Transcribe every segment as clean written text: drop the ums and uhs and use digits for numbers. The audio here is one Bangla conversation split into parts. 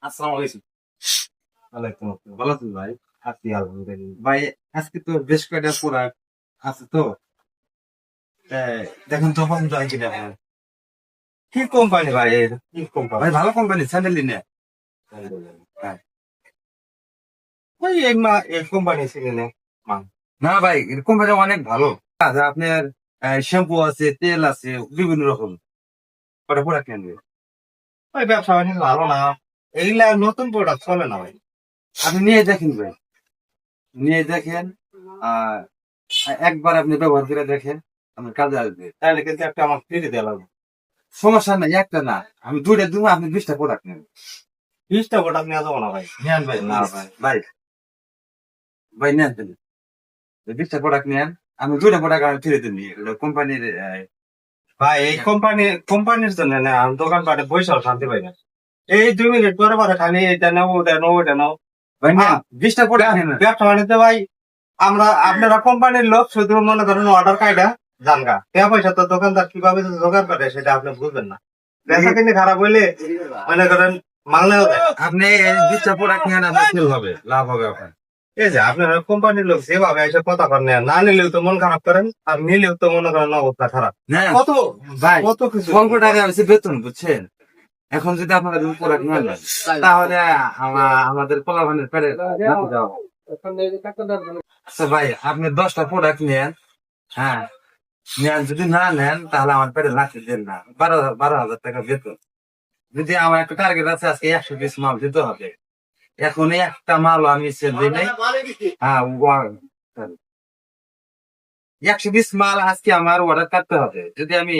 আসসালামু আলাইকুম। ওয়ালাইকুম আসসালাম। ভালো আছেন ভাই? আছি আলহামদুলিল্লাহ। ভাই, আজকে তো বেশ কয়টা প্রোডাক্ট আছে তো। তা দেখুন তো কম যায় কিনা ভাই। কি কোম্পানি ভাই? কি কোম্পানি? ভাই ভালো কোম্পানি স্যান্ডেল নিয়ে। হ্যাঁ। ওই এই কোম্পানি ছিল না মা। না ভাই, কোম্পানি অনেক ভালো। আচ্ছা, আপনার শ্যাম্পু আছে, তেল আছে, বিভিন্ন রকম কটা প্রোডাক্ট নেন। ওই ব্যবসা বাণিজ্য ভালো না। এইগুলা নতুন প্রোডাক্ট চলে না ভাই। আপনি নিয়ে দেখেন ভাই, নিয়ে দেখেন। আর একবার আপনি ব্যবহার করে দেখেন, আপনার কাজে আসবে। তাহলে কিন্তু একটা আমার ফ্রি দেওয়া লাগবে। সমস্যা নাই, একটা না, আমি দুইটা দিব, আপনি 20টা প্রোডাক্ট নেন। 20টা প্রোডাক্ট নেওয়া যাবো না ভাই। নেন ভাই, না please। ভাই। ভাই, ভাই নেন তুমি। 20টা প্রোডাক্ট নেন, আমি দুইটা প্রোডাক্ট আমি ফিরে দিন। কোম্পানির ভাই এই কোম্পানির জন্য না আমি দোকান পাটে বৈশাল শান্তি পাই না। এই 2 মিনিট পরে পরে খালি এটা নাও ওটা নাও ওটা নাও। ভাই নেন, 20টা প্রোডাক্ট নেন। ব্যবসা বাণিজ্য ভাই আপনারা কোম্পানির লোক শুধু মনে করেন অর্ডার কাইডা জানগা টাকা পয়সা তো দোকানদার কিভাবে যে জোগাড় করে সেটা আপনি বুঝবেন না। বেচা কিনে খারাপ হইলে মনে করেন মাংনাও দেয়। আপনি 20টা প্রোডাক্ট নেন, আপনার সেল হবে, লাভ হবে আপনার। এই যে আপনারা কোম্পানির লোক যেভাবে এসে কথা করেন না নিলেও তো মন খারাপ করেন আর নিলেও তো মনে করেন অবস্থা খারাপ। নেন কত ভাই, কত কিছু অল্প টাকা হচ্ছে বেতন, বুঝছেন? এখন যদি আপনারা প্রোডাক্ট নেন না, তাহলে আমাদের পোলাপানের পেটে ভাত দেওয়া হবে। আচ্ছা ভাই, আপনি 10টা প্রোডাক্ট নেন। হ্যাঁ, নেন। যদি না নেন তাহলে আমার পেটে লাগতে দেন না। 12,000 টাকা বেতন। যদি আমার একটা টার্গেট আছে, আজকে 100 পিস মাল দিতে হবে। এখন এই একটা মালও আমি সেল দিই নাই। হ্যাঁ, 100 পিস মাল আজকে আমার অর্ডার কাটতে হবে। যদি আমি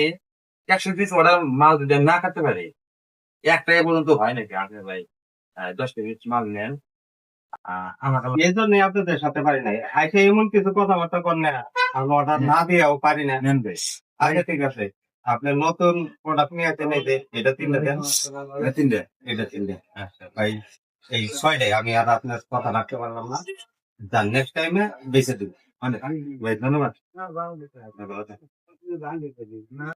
100 পিস অর্ডার মাল যদি আমি না কাটতে পারি, একটাই পর্যন্ত হয় নাকি? আপনি ভাই 10 পিস মাল নেন। আমার এই জন্য আপনাদের সাথে পারি নাই আইসে এমন কিছু কথাবার্তা করেন না আমি অর্ডার না দিয়েও পারি না। নেন ভাই। আচ্ছা ঠিক আছে আপনি নতুন প্রোডাক্ট নিয়ে আসেন এই যে এটা 3টা দেন। তিনটে। এটা 3টা। আচ্ছা ভাই এই 6টাই আমি আর আপনার কথা রাখতে পারলাম না। যান নেক্সট টাইমে বেঁচে দিব। অনেক ভাই, ধন্যবাদ।